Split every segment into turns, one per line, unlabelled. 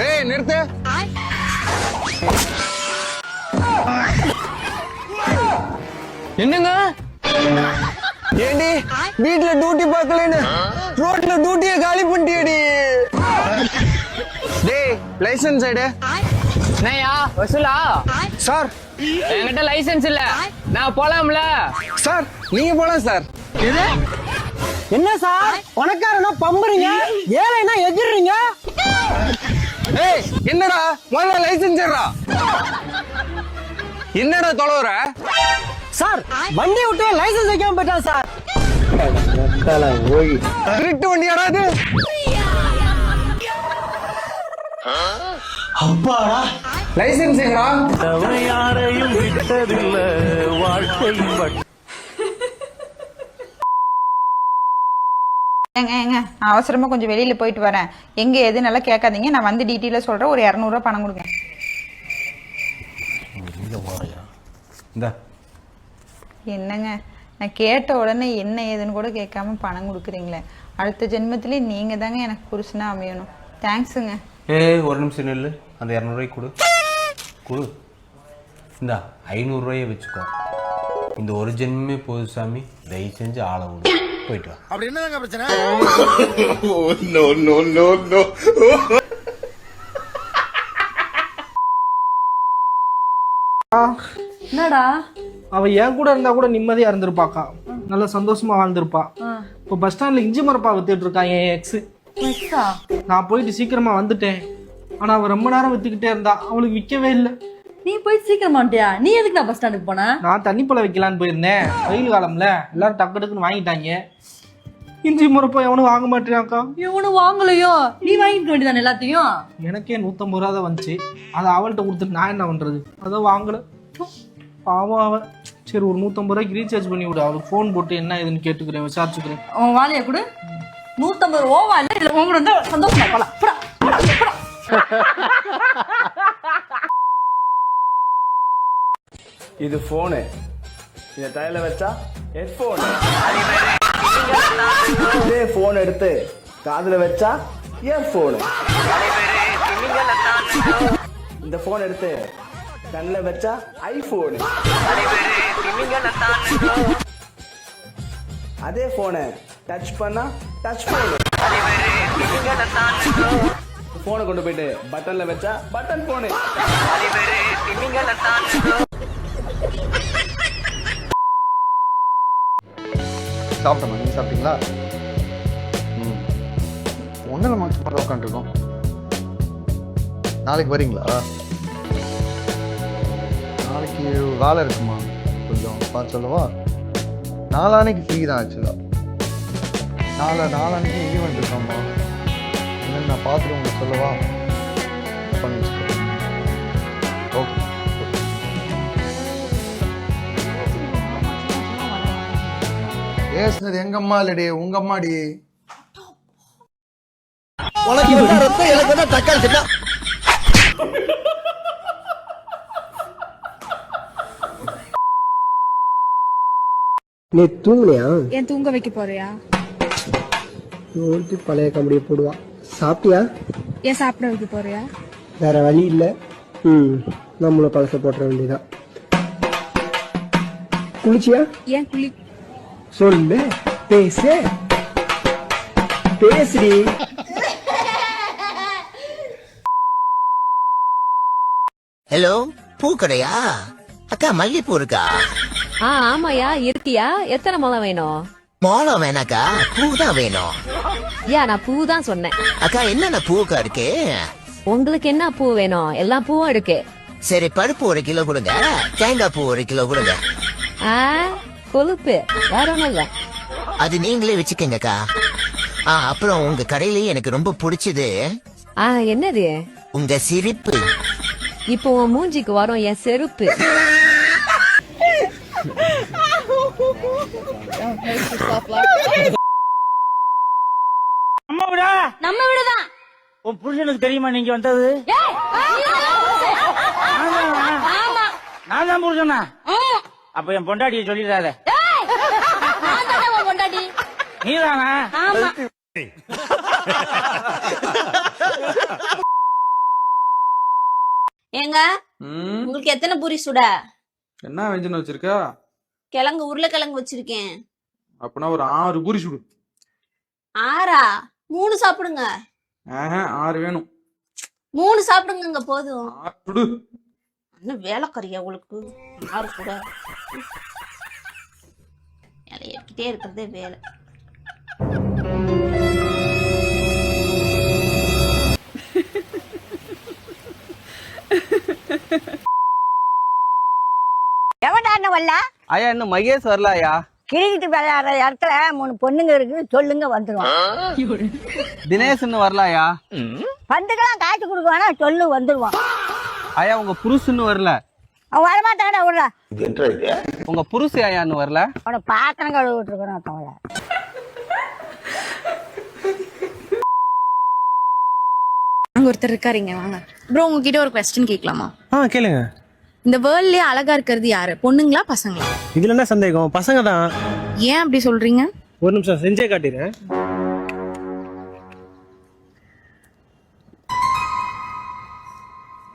ஏய் நிறுத்து. என்னங்க ஏண்டி வீட்டுல டியூட்டி பார்க்கலன்னு ரோட்ல டியூட்டியை காலி பண்ணிட்டியடி. டேய் லைசன்ஸ் எடு.
என்னையா வசூலா?
சார்
என்கிட்ட லைசென்ஸ் இல்ல, நான் போலாம்ல?
சார் நீங்க போலாம் சார்.
என்ன சார் உனக்காரனா பம்புறீங்க, ஏழைனா எதிர்றீங்க?
ஏய் என்னடா முதல்ல லைசன்ஸ் எடுறா. என்னடா தொலைவுற?
சார் வண்டி விட்டு லைசன்ஸ் வைக்காம போயிட்டான் சார்.
திருட்டு வண்டியாடா இது?
அப்பாடா
லைசன்ஸ் எங்கடா?
யாரையும் விட்டதில்ல வாழ்க்கை.
ஏங்க அவசரமா கொஞ்சம் வெளியில போயிட்டு வரேன். எங்க எது நல்லா கேட்காதீங்க, நான் வந்து டீட்டெயில சொல்றேன். ஒரு 200 ரூபாய் பணம் கொடுங்க. என்னங்க நான் கேட்ட உடனே என்ன ஏதுன்னு கூட கேட்காம பணம் கொடுக்குறீங்களே. அடுத்த ஜென்மத்திலே நீங்க தாங்க எனக்கு புருஷனா அமையணும். தேங்க்ஸுங்க.
ஒரு நிமிஷம் நில்லு. அந்த 200 ரூபாய் கொடு கொடு. இந்தா 500 ரூபாயை வச்சுக்கோ. இந்த ஒரு ஜென்மே போது சாமி, தயவு செஞ்சு ஆள விடு. போயிட்டு வா.
அப்படி என்னங்க பிரச்சனை?
என்னடா
அவ என் கூட இருந்தா கூட நிம்மதியா இருந்திருப்பாக்கா, நல்ல சந்தோஷமா வாழ்ந்திருப்பா. இப்போ பஸ் ஸ்டாண்ட்ல இஞ்சி மரப்பா வித்துட்டு இருக்கான் என் எக்ஸ். நான் போயிட்டு சீக்கிரமா வந்துட்டேன். ஆனா அவ ரொம்ப நேரம் வித்துக்கிட்டே இருந்தா, அவளுக்கு விற்கவே இல்லை.
நீ போய் சீக்கிரமா வந்துட்டியா? நீ எதுக்கு நான் பஸ் ஸ்டாண்டுக்கு போன?
நான் தண்ணி பழம் வைக்கலான்னு போயிருந்தேன். வெயில் காலம்ல எல்லாரும் டக்கு டக்குன்னு வாங்கிட்டாங்க. இஞ்சி மரப்பா எவனும் வாங்க மாட்டேறாக்கா.
இவனு வாங்கலையோ? நீ வாங்கிக்க வேண்டியதானே எல்லாத்தையும்?
எனக்கே 150 ரூபா தான் வந்துச்சு. அதை அவள்கிட்ட கொடுத்துட்டு நான் என்ன பண்றது? அதான் வாங்கல. பாவம் அவ. சரி ஒரு 150 ரூபாய்க்கு ரீசார்ஜ் பண்ணி விடு. அவளுக்கு ஃபோன் போட்டு என்ன ஏதுன்னு கேட்டுக்கிறேன், விசாரிச்சுக்கிறேன்.
உன் வாழைய கொடு. 150 ரூபா வாழை இல்ல உங்க வந்து சந்தோஷமா போலாம். போடா போடா போடா.
இது போனு, இதை தலையில வச்சா ஹெட்போன். இதே போன் எடுத்து காதுல வச்சா இயர்போன். இந்த போன் எடுத்து கண்ணில் வச்சா ஐபோன். அதே போனை டச் பண்ணா டச் போன். போனை கொண்டு போயிட்டு பட்டன்ல வச்சா பட்டன் போனு.
சாப்பிட்டோமா? நீங்க சாப்பிட்டீங்களா? ஒன்றும் நம்ம சும்மா உட்காந்துருக்கோம். நாளைக்கு வரீங்களா? நாளைக்கு வேலை இருக்குமா? கொஞ்சம் பார்த்து சொல்லவா? நாளான்னைக்கு ஃப்ரீ தான் ஆக்சுவலாக. நாளான்னைக்கு ஈவெண்ட் இருக்கோம்மா. இல்லை நான் பார்த்துட்டு உங்களுக்கு சொல்லவா? பண்ணி வச்சுக்கிறேன். ஓகே. பேசுனது எங்க அம்மா இல்லடி, உங்க அம்மாடி.
உனக்கு ரத்தம், எனக்கு தான் தக்காளி சட்னா.
நீ தூங்குனியா?
ஏன் தூங்க வைக்க போறியா?
பழைய கம்பெனியை போடுவா. சாப்பிட்டியா?
ஏன் சாப்பிட வைக்க போறியா?
வேற வழி இல்ல. நம்மள பழச போட்டுற வேண்டியதான். குளிச்சியா?
ஏன் குளி?
சொல்லு, பேசு, பேசுடி.
ஹலோ, பூக்கடையா? அக்கா மல்லிப்பூ இருக்கா?
ஆமாயா இருக்கியா? எத்தனை முளம் வேணும்?
மோளம் வேணாக்கா, பூ தான் வேணும்.
நான் பூ தான் சொன்னேன்.
அக்கா என்னென்ன பூக்கா இருக்கு?
உங்களுக்கு என்ன பூ வேணும்? எல்லா பூவும் இருக்கு.
சரி பருப்பு 1 கிலோ கொடுங்க, தேங்காய் பூ 1 கிலோ கொடுங்க.
கொழுப்பு வேற ஒண்ணும் இல்ல.
அது நீங்களே வச்சுக்கங்கக்கா. அப்புறம் உங்க கடையிலேயே எனக்கு ரொம்ப பிடிச்சது
என்னது?
உங்க சிரிப்பு.
இப்போ உன் மூஞ்சிக்கு வரும் என் செருப்பு.
நம்ம விடதான்.
உன் புருஷனுக்கு தெரியுமா நீங்க வந்தது? நான் தான் புருஷனா? அப்ப என் பொண்டாட்டியை சொல்லிடாத.
பொண்டாட்டி
நீதானா?
ஏங்க உங்களுக்கு எத்தனை பூரி சுட?
என்ன வெஞ்சன் வச்சிருக்கா?
கிழங்கு உருளைக்கிழங்கு வச்சிருக்கேன்.
அப்படின்னா ஒரு 6 பூரி சுடு.
6ஆ? 3 சாப்பிடுங்க.
6 வேணும்.
3 சாப்பிடுங்க போதும்.
6 சுடு.
இன்னும் வேலைக்கறியா உங்களுக்கு? 6 சுட. ஏறிக்கிட்டே இருக்கிறதே வேலை.
எவன்டா வரல?
ஐயா இன்னும் மகேஷ் வரல ஐயா.
கிரிக்கெட் விளையாடுற இடத்துல 3 பொண்ணுங்க இருக்கு, சொல்லுங்க வந்துருவான்.
தினேஷ் இன்னும் வரல ஐயா.
பந்துக்கெல்லாம் காய்ச்சி கொடுக்குவானா, சொல்லு வந்துருவான்.
ஐயா உங்க புருஷ் இன்னும் வரல.
அவன் வரமாட்டாடா விடுறா.
உங்க புருஷ் ஐயா இன்னும் வரல.
அவனை பாத்திரம் கழுவிட்டு இருக்கிறான் தவளை.
அங்க ஒருத்தர் இருக்காருங்க, வாங்க ப்ரோ. உங்ககிட்ட ஒரு கொஸ்டின் கேட்கலாமா?
கேளுங்க.
இந்த வேர்ல்ட்லயே அழகா இருக்கிறது யாரு, பொண்ணுங்களா பசங்களா?
இதுல என்ன சந்தேகம்? பசங்க தான்.
ஏன் அப்படி சொல்றீங்க?
ஒரு நிமிஷம் செஞ்சே காட்டிடுறேன்.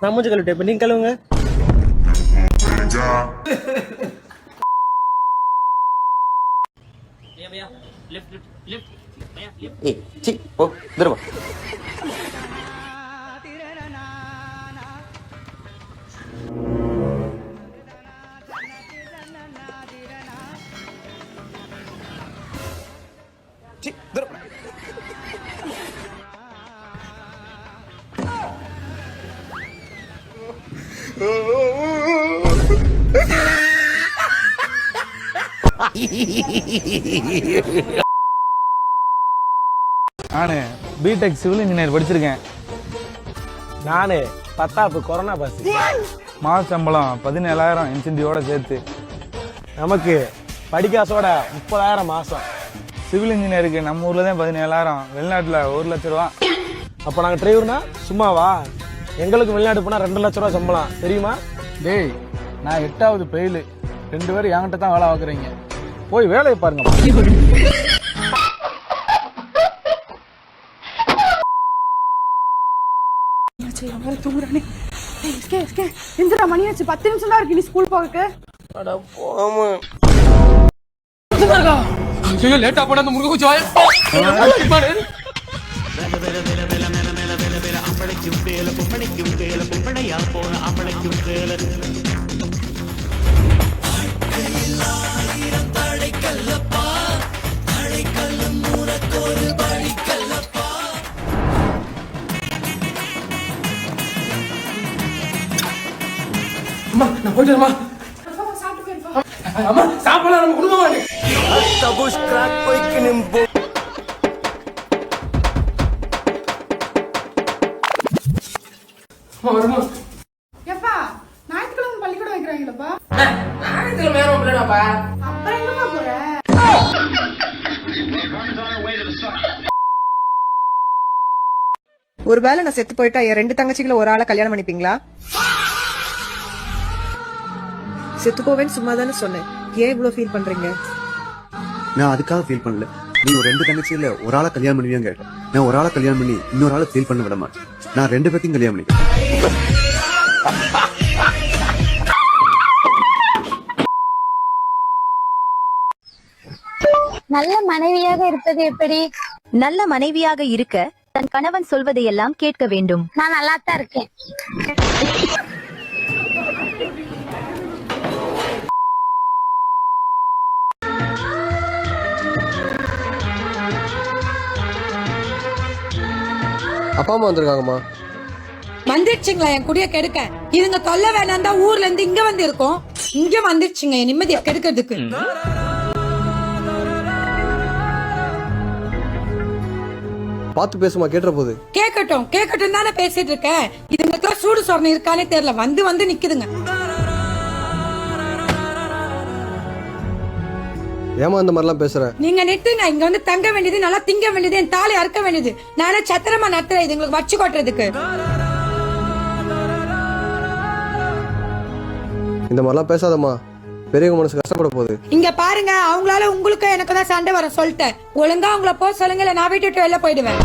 நான் மூஞ்சி கழுவிட்டேன், இப்ப நீங்க கழுவுங்க.
நானு பிடெக் சிவில் இன்ஜினியர் படிச்சிருக்கேன்.
நானு 10ஆப்பு கொரோனா பாஸ்.
மாத சம்பளம் 17,000 இன்சென்டிவோட சேர்த்து.
நமக்கு படிக்காசோட 30,000 மாசம்.
சிவில் இன்ஜினியருக்கு நம்ம ஊர்ல தான் 17,000, வெளிநாட்டுல 1 லட்ச ரூபா.
அப்ப நாங்க டிரைவர்னா சும்மாவா? எங்களுக்கு வெளிநாடு போனா 2 லட்ச ரூபா சம்பளம் தெரியுமா?
டேய், நான் 8வது பெயில். 2 பேரும் என்கிட்ட தான் வேலை பார்க்குறீங்க. போய் வேலையை பாருங்க.
மணியாச்சு, 10 நிமிஷம் தான் இருக்கு நீ ஸ்கூல் போக.
லேட்டா போன அந்த முருக குச்சி நான் போயிட்டு சாப்பிடலாம் நம்ம குடும்பம்.
ஞாயிற்றுக்கிழமை பள்ளிக்கூடம் வைக்கிறாங்களப்பா.
ஒருவேளை நான் செத்து போயிட்டா என் 2 தங்கச்சிகளை ஒரு ஆளை கல்யாணம் பண்ணிப்பீங்களா? செத்து போவேன்னு சும்மா தானே சொன்னேன், ஏன் இவ்வளவு ஃபீல் பண்றீங்க?
நான் அதுக்காக ஃபீல் பண்ணல. நீ ஒரு 2 தங்கச்சியில ஒரு ஆளை கல்யாணம் பண்ணுவீங்க கேட்டேன். நான் ஒரு ஆளை கல்யாணம் பண்ணி இன்னொரு ஆளை ஃபீல் பண்ண விட மாட்டேன். நான் 2 பேத்தையும் கல்யாணம் பண்ணிக்கிறேன்.
நல்ல மனைவியாக இருப்பது எப்படி?
நல்ல மனைவியாக இருக்க தன் கணவன் சொல்வதையெல்லாம் கேட்க வேண்டும்.
நான் நல்லா தான் இருக்கேன்.
அப்பா அம்மா வந்திருக்காங்கம்மா.
வந்துருச்சுங்களா என் குடிய கெடுக்க? இதுங்க தொல்ல வேணாம் தான் ஊர்ல இருந்து இங்க வந்து இருக்கோம். இங்க வந்துருச்சுங்க என் நிம்மதியை கெடுக்கிறதுக்கு.
பார்த்து பேசுமா, கேட்டுற போது.
கேட்கட்டும் கேட்கட்டும் தானே பேசிட்டு இருக்கேன். இதுங்க சூடு சொரணை இருக்கானே தெரியல, வந்து வந்து நிக்குதுங்க.
ஏமா அந்த மாதிரிலாம் பேசுற?
நீங்க நிறுத்துங்க. இங்க வந்து தங்க வேண்டியது, நல்லா திங்க வேண்டியது, என் தாலி அறுக்க வேண்டியது. நானே சத்திரமா நத்துறேன் இது உங்களுக்கு வச்சு கொட்டுறதுக்கு.
இந்த மாதிரிலாம் பேசாதம்மா, பெரியவங்க மனசு கஷ்டப்பட போகுது.
இங்க பாருங்க, அவங்களால உங்களுக்கு எனக்கு தான் சண்டை வர சொல்லிட்டேன். ஒழுங்கா உங்களை போ சொல்லுங்க, இல்ல நான் வீட்டு வெளில போயிடுவேன்.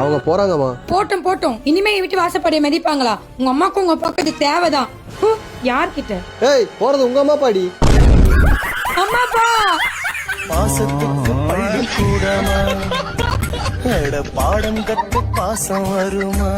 அவங்க போறாங்கம்மா.
போட்டும் போட்டும். இனிமே என் வீட்டு வாசப்படியை மதிப்பாங்களா? உங்க அம்மாக்கும் உங்க அப்பாவுக்கு இது தேவைதான். யார்கிட்ட?
ஏய், போறது உங்க அம்மா பாடி.
அம்மாப்பா
பாசத்துக்கு பள்ளிக்கூடமா பாடம் கட்டு பாசம் வருமா?